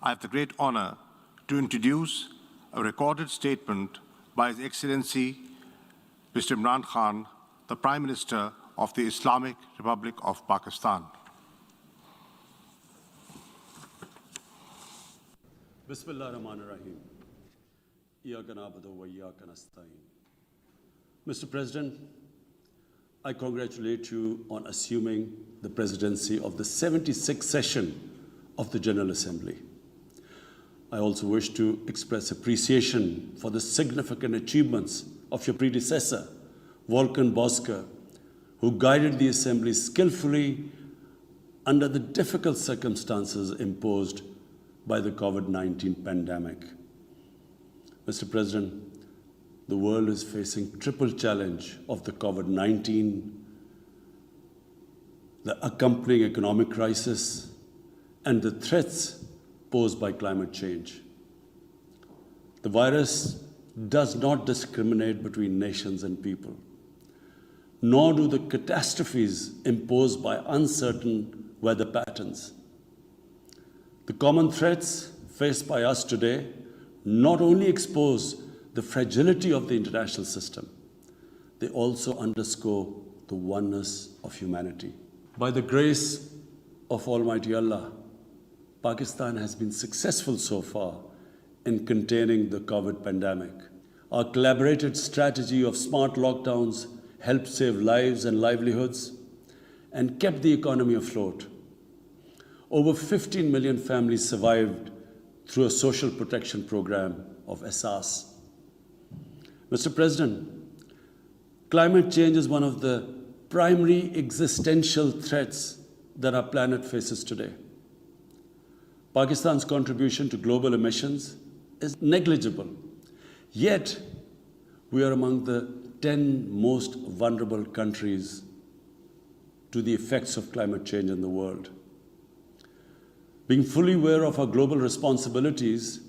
I have the great honor to introduce a recorded statement by His Excellency Mr. Imran Khan, the Prime Minister of the Islamic Republic of Pakistan. Bismillah ar-Rahman ar-Rahim. Iyaka na'budu wa iyaka nasta'in. Mr. President, I congratulate you on assuming the presidency of the 76th session of the General Assembly. I also wish to express appreciation for the significant achievements of your predecessor, Volkan Bozkır, who guided the Assembly skillfully under the difficult circumstances imposed by the COVID-19 pandemic. Mr. President, the world is facing triple challenge of the COVID-19, the accompanying economic crisis, and the threats posed by climate change. The virus does not discriminate between nations and people, nor do the catastrophes imposed by uncertain weather patterns. The common threats faced by us today not only expose the fragility of the international system, they also underscore the oneness of humanity. By the grace of Almighty Allah, Pakistan has been successful so far in containing the COVID pandemic. Our collaborated strategy of smart lockdowns helped save lives and livelihoods and kept the economy afloat. Over 15 million families survived through a social protection program of Asas. Mr. President, climate change is one of the primary existential threats that our planet faces today. Pakistan's contribution to global emissions is negligible, yet we are among the 10 most vulnerable countries to the effects of climate change in the world. Being fully aware of our global responsibilities,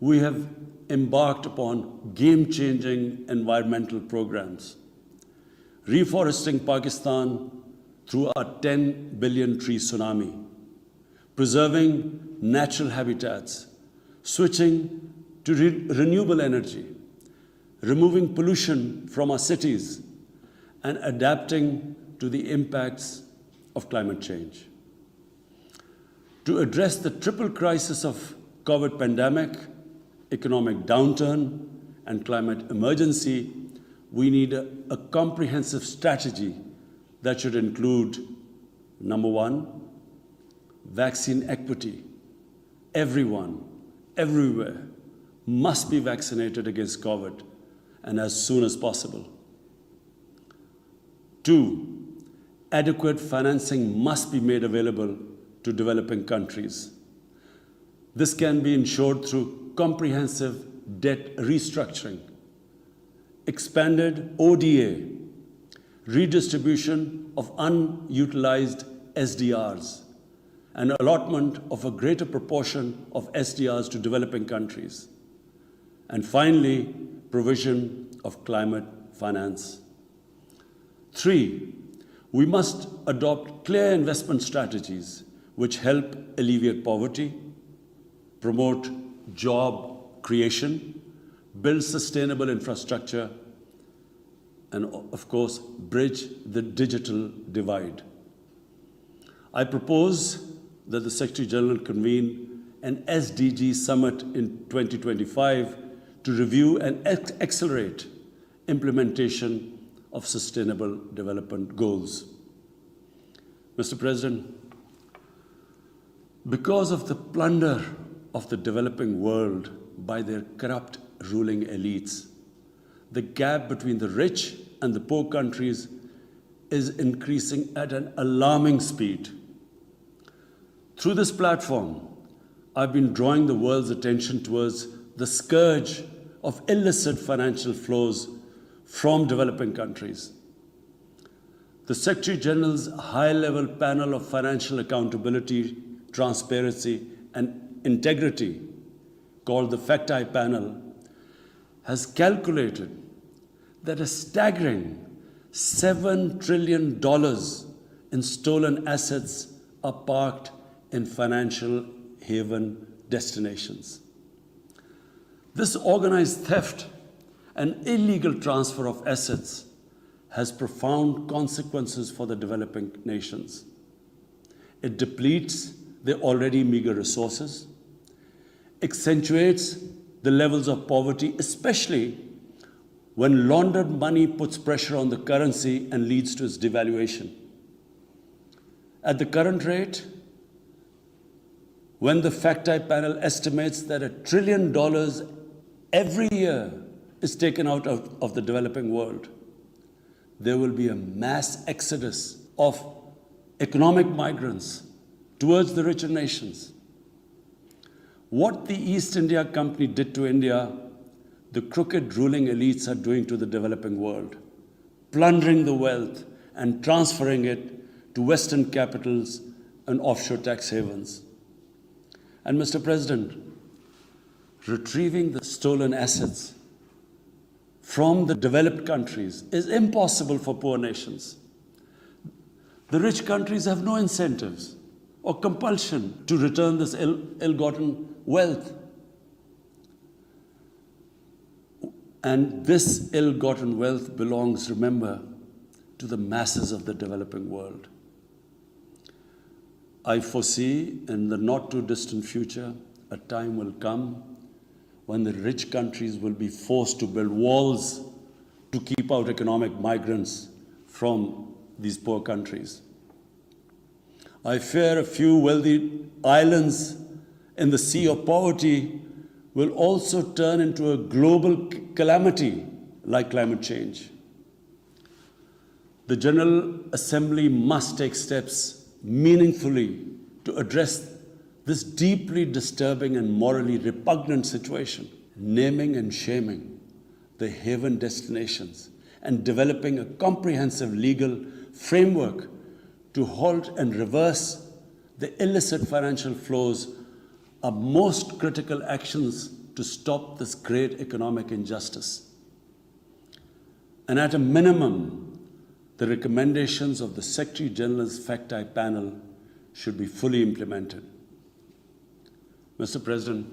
we have embarked upon game-changing environmental programs, reforesting Pakistan through our 10 billion tree tsunami, preserving natural habitats, switching to renewable energy, removing pollution from our cities, and adapting to the impacts of climate change. To address the triple crisis of COVID pandemic, economic downturn, and climate emergency, we need a comprehensive strategy that should include, number one, vaccine equity. Everyone, everywhere, must be vaccinated against COVID, and as soon as possible. Two, adequate financing must be made available to developing countries. This can be ensured through comprehensive debt restructuring, expanded ODA, redistribution of unutilized SDRs, and allotment of a greater proportion of SDRs to developing countries. And finally, provision of climate finance. Three, we must adopt clear investment strategies which help alleviate poverty, promote job creation, build sustainable infrastructure, and of course, bridge the digital divide. I propose that the Secretary General convene an SDG summit in 2025 to review and accelerate implementation of sustainable development goals. Mr. President, because of the plunder of the developing world by their corrupt ruling elites, the gap between the rich and the poor countries is increasing at an alarming speed. Through this platform, I've been drawing the world's attention towards the scourge of illicit financial flows from developing countries. The Secretary General's high-level panel of financial accountability, transparency, and integrity, called the FACTI panel, has calculated that a staggering $7 trillion in stolen assets are parked in financial haven destinations. This organized theft and illegal transfer of assets has profound consequences for the developing nations. It depletes their already meager resources, accentuates the levels of poverty, especially when laundered money puts pressure on the currency and leads to its devaluation. At the current rate, when the FACTI panel estimates that $1 trillion every year is taken out of the developing world, there will be a mass exodus of economic migrants towards the richer nations. What the East India Company did to India, the crooked ruling elites are doing to the developing world, plundering the wealth and transferring it to Western capitals and offshore tax havens. And Mr. President, retrieving the stolen assets from the developed countries is impossible for poor nations. The rich countries have no incentives or compulsion to return this ill-gotten wealth. And this ill-gotten wealth belongs, remember, to the masses of the developing world. I foresee in the not-too-distant future, a time will come when the rich countries will be forced to build walls to keep out economic migrants from these poor countries. I fear a few wealthy islands in the sea of poverty will also turn into a global calamity like climate change. The General Assembly must take steps meaningfully to address this deeply disturbing and morally repugnant situation, naming and shaming the haven destinations and developing a comprehensive legal framework to halt and reverse the illicit financial flows are most critical actions to stop this great economic injustice. And at a minimum, the recommendations of the Secretary General's FACTI panel should be fully implemented. Mr. President,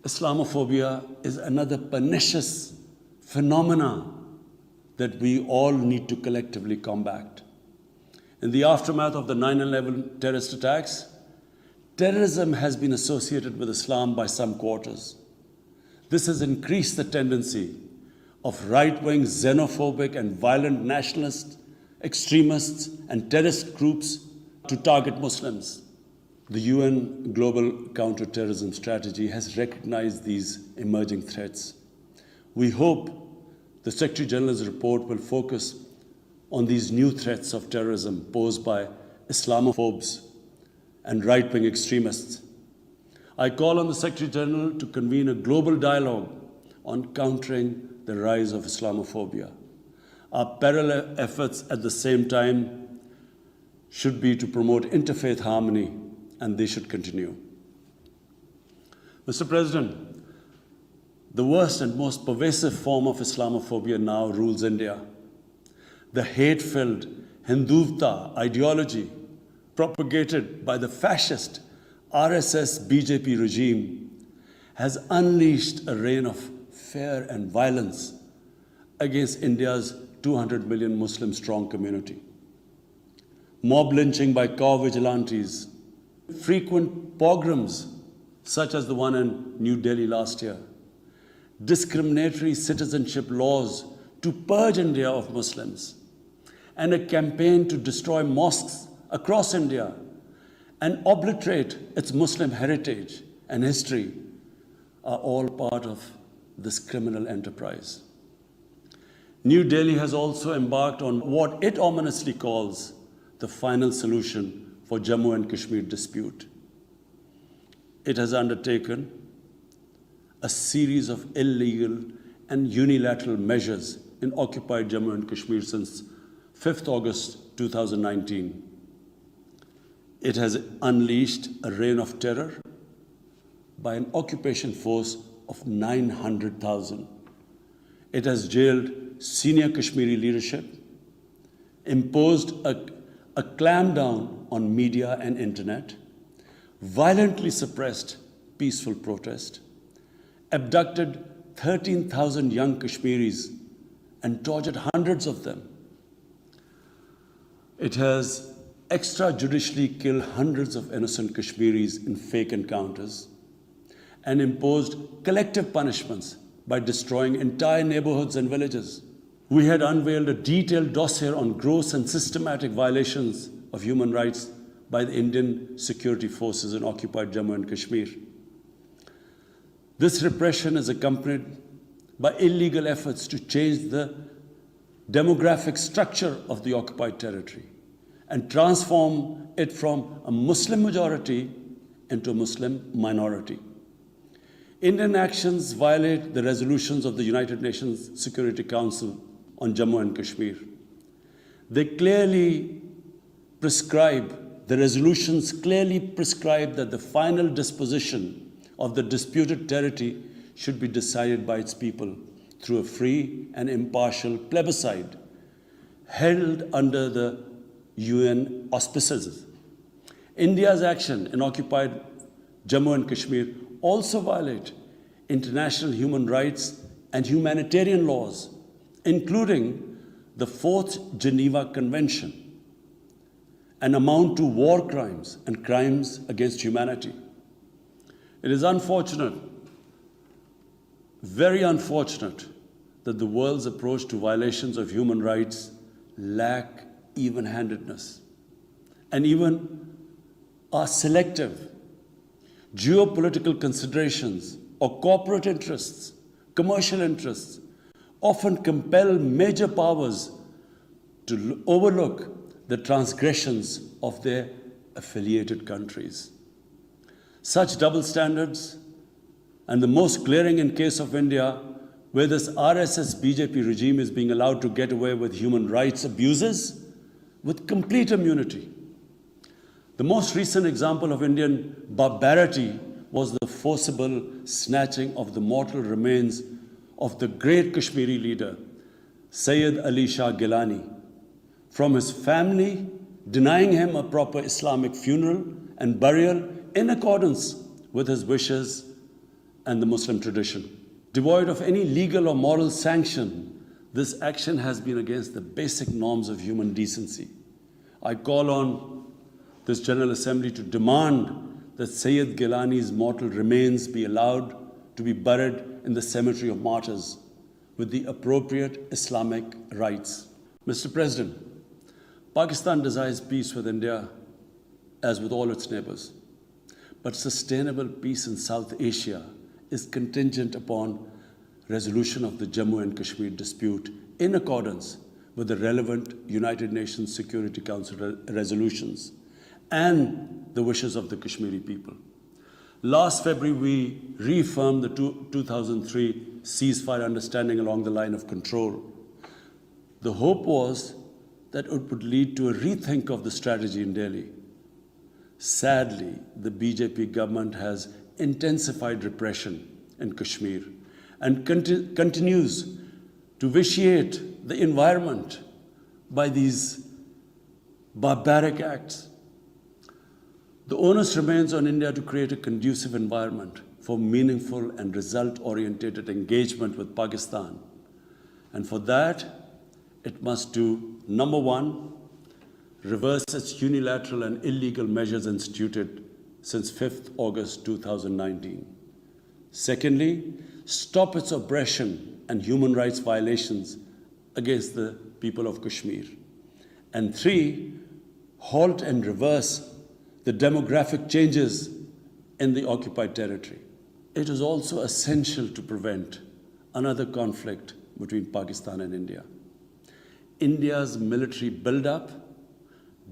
Islamophobia is another pernicious phenomenon that we all need to collectively combat. In the aftermath of the 9/11 terrorist attacks, terrorism has been associated with Islam by some quarters. This has increased the tendency of right-wing, xenophobic and violent nationalists, extremists and terrorist groups to target Muslims. The UN Global Counter-Terrorism Strategy has recognized these emerging threats. We hope the Secretary General's report will focus on these new threats of terrorism posed by Islamophobes and right-wing extremists. I call on the Secretary General to convene a global dialogue on countering the rise of Islamophobia. Our parallel efforts at the same time should be to promote interfaith harmony, and they should continue. Mr. President, the worst and most pervasive form of Islamophobia now rules India. The hate-filled Hindutva ideology propagated by the fascist RSS BJP regime has unleashed a reign of fear and violence against India's 200 million Muslim-strong community. Mob lynching by cow vigilantes, frequent pogroms such as the one in New Delhi last year, discriminatory citizenship laws to purge India of Muslims, and a campaign to destroy mosques across India and obliterate its Muslim heritage and history are all part of this criminal enterprise. New Delhi has also embarked on what it ominously calls the final solution for Jammu and Kashmir dispute. It has undertaken a series of illegal and unilateral measures in occupied Jammu and Kashmir since 5th August 2019. It has unleashed a reign of terror by an occupation force of 900,000. It has jailed senior Kashmiri leadership, imposed a clampdown on media and internet, violently suppressed peaceful protest, abducted 13,000 young Kashmiris and tortured hundreds of them. It has extrajudicially killed hundreds of innocent Kashmiris in fake encounters and imposed collective punishments by destroying entire neighborhoods and villages. We had unveiled a detailed dossier on gross and systematic violations of human rights by the Indian security forces in occupied Jammu and Kashmir. This repression is accompanied by illegal efforts to change the demographic structure of the occupied territory and transform it from a Muslim majority into a Muslim minority. Indian actions violate the resolutions of the United Nations Security Council on Jammu and Kashmir. They clearly prescribe, the resolutions clearly prescribe that the final disposition of the disputed territory should be decided by its people through a free and impartial plebiscite held under the UN auspices. India's action in occupied Jammu and Kashmir also violate international human rights and humanitarian laws, including the Fourth Geneva Convention, and amount to war crimes and crimes against humanity. It is unfortunate, very unfortunate, that the world's approach to violations of human rights lack even-handedness and even are selective. Geopolitical considerations or corporate interests, commercial interests, often compel major powers to overlook the transgressions of their affiliated countries. Such double standards, and the most glaring in case of India, where this RSS BJP regime is being allowed to get away with human rights abuses with complete immunity. The most recent example of Indian barbarity was the forcible snatching of the mortal remains of the great Kashmiri leader, Sayyid Ali Shah Gilani, from his family, denying him a proper Islamic funeral and burial in accordance with his wishes and the Muslim tradition. Devoid of any legal or moral sanction, this action has been against the basic norms of human decency. I call on this General Assembly to demand that Sayyid Gilani's mortal remains be allowed to be buried in the cemetery of martyrs with the appropriate Islamic rites. Mr. President, Pakistan desires peace with India as with all its neighbors. But sustainable peace in South Asia is contingent upon resolution of the Jammu and Kashmir dispute in accordance with the relevant United Nations Security Council resolutions and the wishes of the Kashmiri people. Last February, we reaffirmed the 2003 ceasefire understanding along the line of control. The hope was that it would lead to a rethink of the strategy in Delhi. Sadly, the BJP government has intensified repression in Kashmir and continues to vitiate the environment by these barbaric acts. The onus remains on India to create a conducive environment for meaningful and result-oriented engagement with Pakistan. And for that, it must do, number one, reverse its unilateral and illegal measures instituted since 5th August 2019. Secondly, stop its oppression and human rights violations against the people of Kashmir. And three, halt and reverse the demographic changes in the occupied territory. It is also essential to prevent another conflict between Pakistan and India. India's military buildup,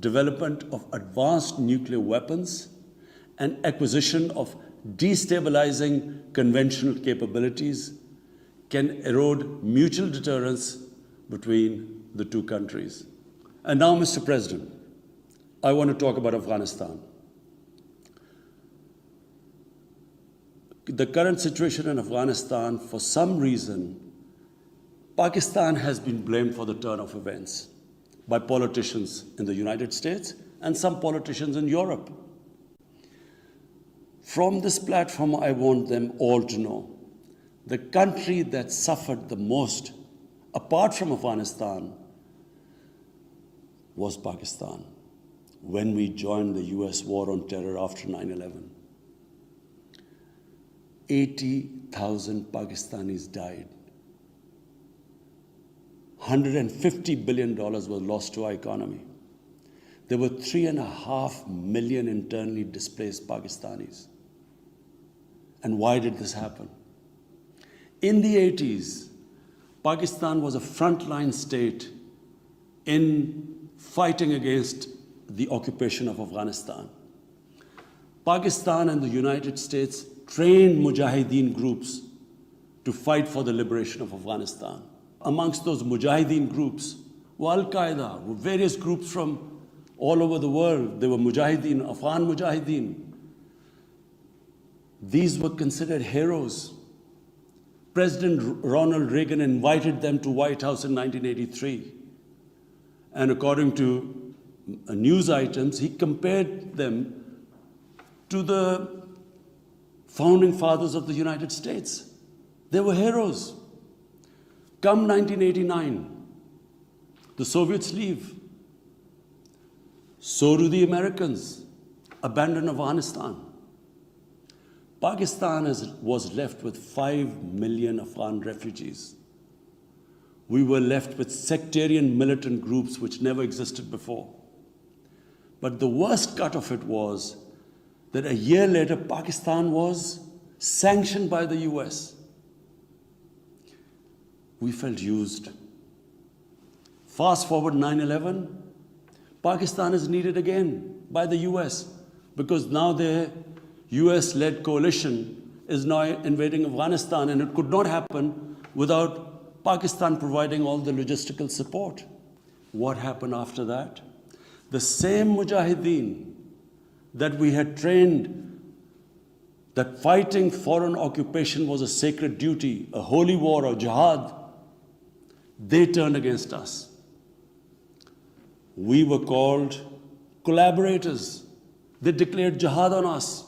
development of advanced nuclear weapons, and acquisition of destabilizing conventional capabilities can erode mutual deterrence between the two countries. And now, Mr. President, I want to talk about Afghanistan. The current situation in Afghanistan, for some reason, Pakistan has been blamed for the turn of events by politicians in the United States and some politicians in Europe. From this platform, I want them all to know the country that suffered the most, apart from Afghanistan, was Pakistan when we joined the US war on terror after 9/11. 80,000 Pakistanis died. $150 billion was lost to our economy. There were 3.5 million internally displaced Pakistanis. And why did this happen? In the 80s, Pakistan was a frontline state in fighting against the occupation of Afghanistan. Pakistan and the United States trained Mujahideen groups to fight for the liberation of Afghanistan. Amongst those Mujahideen groups were Al-Qaeda, were various groups from all over the world. They were Mujahideen, Afghan Mujahideen. These were considered heroes. President Ronald Reagan invited them to White House in 1983. And according to news items, he compared them to the founding fathers of the United States. They were heroes. Come 1989, the Soviets leave. So do the Americans, abandon Afghanistan. Pakistan was left with 5 million Afghan refugees. We were left with sectarian militant groups which never existed before. But the worst cut of it was that a year later, Pakistan was sanctioned by the US. We felt used. Fast forward 9/11, Pakistan is needed again by the US because now their US-led coalition is now invading Afghanistan, and it could not happen without Pakistan providing all the logistical support. What happened after that? The same Mujahideen that we had trained that fighting foreign occupation was a sacred duty, a holy war or jihad, they turned against us. We were called collaborators. They declared jihad on us.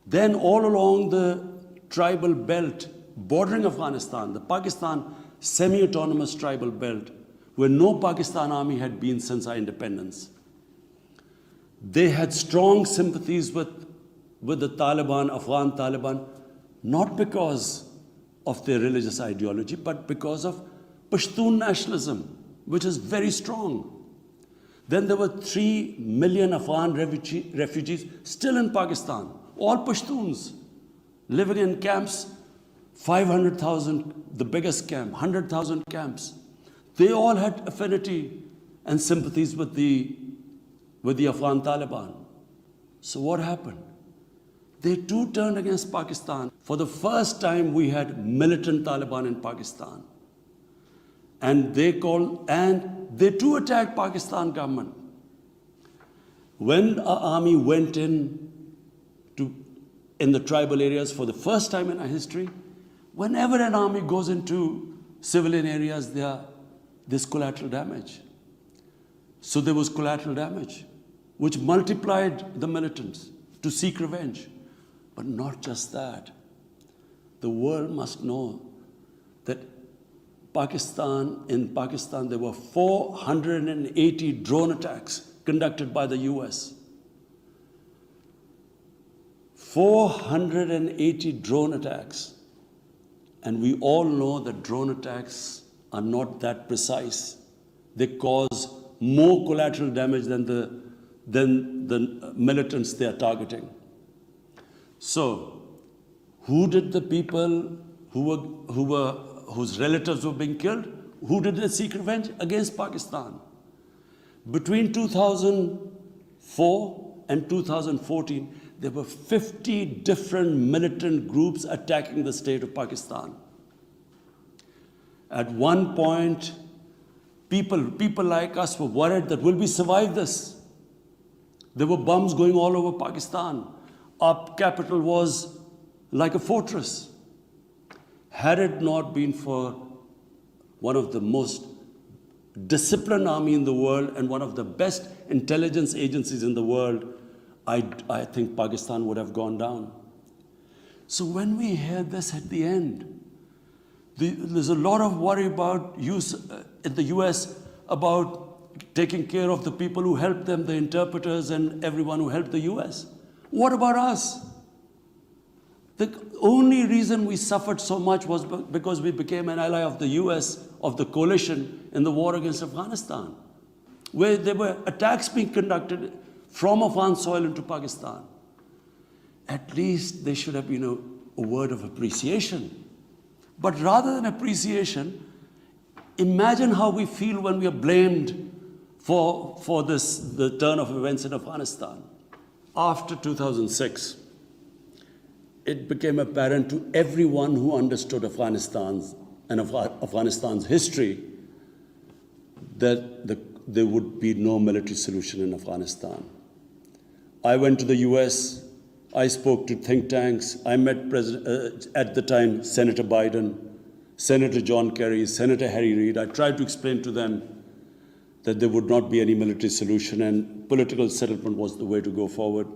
Then all along the tribal belt bordering Afghanistan, the Pakistan semi-autonomous tribal belt, where no Pakistan army had been since our independence, they had strong sympathies with the Taliban, Afghan Taliban, not because of their religious ideology, but because of Pashtun nationalism, which is very strong. Then there were 3 million Afghan refugees still in Pakistan, all Pashtuns, living in camps, 500,000, the biggest camp, 100,000 camps. They all had affinity and sympathies with the Afghan Taliban. So what happened? They too turned against Pakistan. For the first time, we had militant Taliban in Pakistan. And they too attacked Pakistan government. When our army went in the tribal areas for the first time in our history, whenever an army goes into civilian areas, there's collateral damage. So there was collateral damage, which multiplied the militants to seek revenge. But not just that. The world must know that in Pakistan, there were 480 drone attacks conducted by the US. 480 drone attacks. And we all know that drone attacks are not that precise. They cause more collateral damage than the militants they are targeting. So, who did the people whose relatives were being killed? Who did they seek revenge? Against Pakistan. Between 2004 and 2014, there were 50 different militant groups attacking the state of Pakistan. At one point, people like us were worried that will we survive this? There were bombs going all over Pakistan. Our capital was like a fortress. Had it not been for one of the most disciplined army in the world and one of the best intelligence agencies in the world, I think Pakistan would have gone down. So when we hear this at the end, there's a lot of worry about in the US about taking care of the people who helped them, the interpreters and everyone who helped the US. What about us? The only reason we suffered so much was because we became an ally of the US, of the coalition in the war against Afghanistan, where there were attacks being conducted from Afghan soil into Pakistan. At least there should have been a word of appreciation. But rather than appreciation, imagine how we feel when we are blamed for the turn of events in Afghanistan. After 2006, it became apparent to everyone who understood Afghanistan's history that there would be no military solution in Afghanistan. I went to the US, I spoke to think tanks, I met at the time Senator Biden, Senator John Kerry, Senator Harry Reid. I tried to explain to them that there would not be any military solution and political settlement was the way to go forward.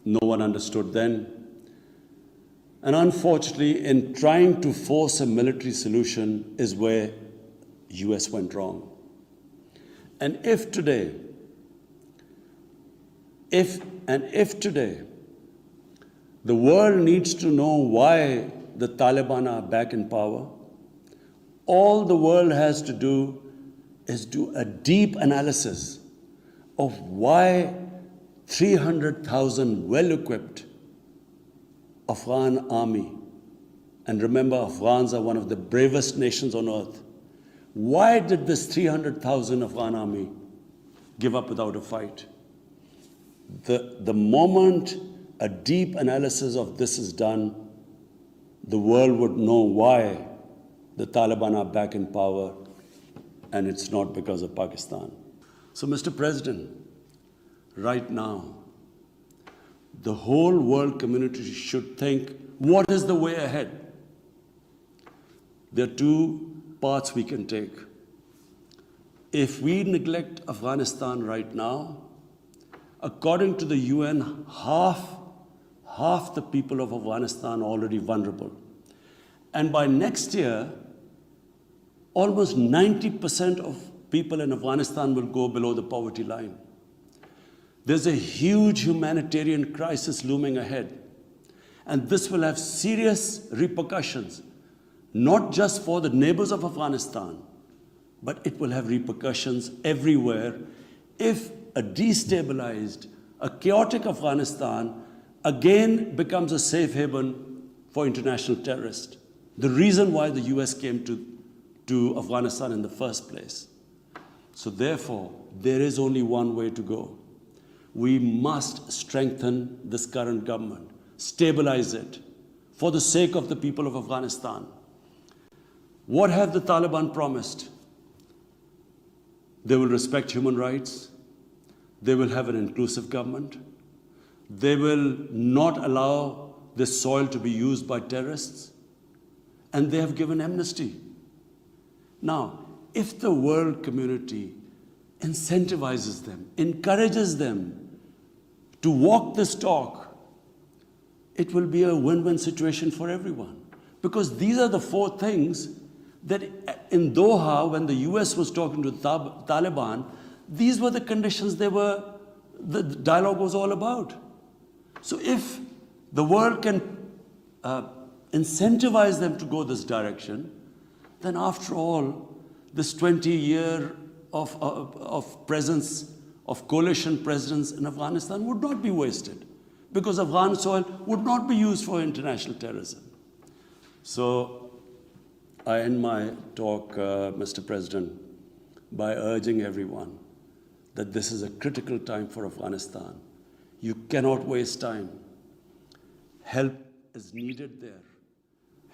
No one understood then. And unfortunately, in trying to force a military solution is where US went wrong. And if today, the world needs to know why the Taliban are back in power, all the world has to do is do a deep analysis of why 300,000 well-equipped Afghan army, and remember, Afghans are one of the bravest nations on earth. Why did this 300,000 Afghan army give up without a fight? The moment a deep analysis of this is done, the world would know why the Taliban are back in power, and it's not because of Pakistan. So, Mr. President, right now, the whole world community should think, what is the way ahead? There are two paths we can take. If we neglect Afghanistan right now, according to the UN, half the people of Afghanistan are already vulnerable. And by next year, almost 90% of people in Afghanistan will go below the poverty line. There's a huge humanitarian crisis looming ahead. And this will have serious repercussions, not just for the neighbors of Afghanistan, but it will have repercussions everywhere if a destabilized, a chaotic Afghanistan again becomes a safe haven for international terrorists. The reason why the US came to Afghanistan in the first place. So therefore, there is only one way to go. We must strengthen this current government, stabilize it, for the sake of the people of Afghanistan. What have the Taliban promised? They will respect human rights. They will have an inclusive government. They will not allow this soil to be used by terrorists. And they have given amnesty. Now, if the world community incentivizes them, encourages them to walk this talk, it will be a win-win situation for everyone. Because these are the four things that in Doha, when the US was talking to the Taliban, these were the conditions the dialogue was all about. So if the world can incentivize them to go this direction, then after all, this 20-year of presence, of coalition presence in Afghanistan would not be wasted, because Afghan soil would not be used for international terrorism. So I end my talk, Mr. President, by urging everyone that this is a critical time for Afghanistan. You cannot waste time. Help is needed there.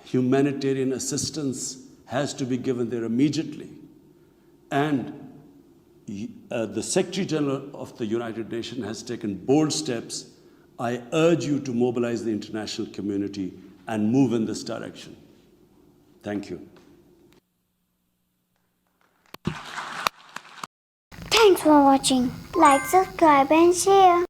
Humanitarian assistance has to be given there immediately. And the Secretary General of the United Nations has taken bold steps. I urge you to mobilize the international community and move in this direction. Thank you. Thanks for watching. Like, subscribe and share.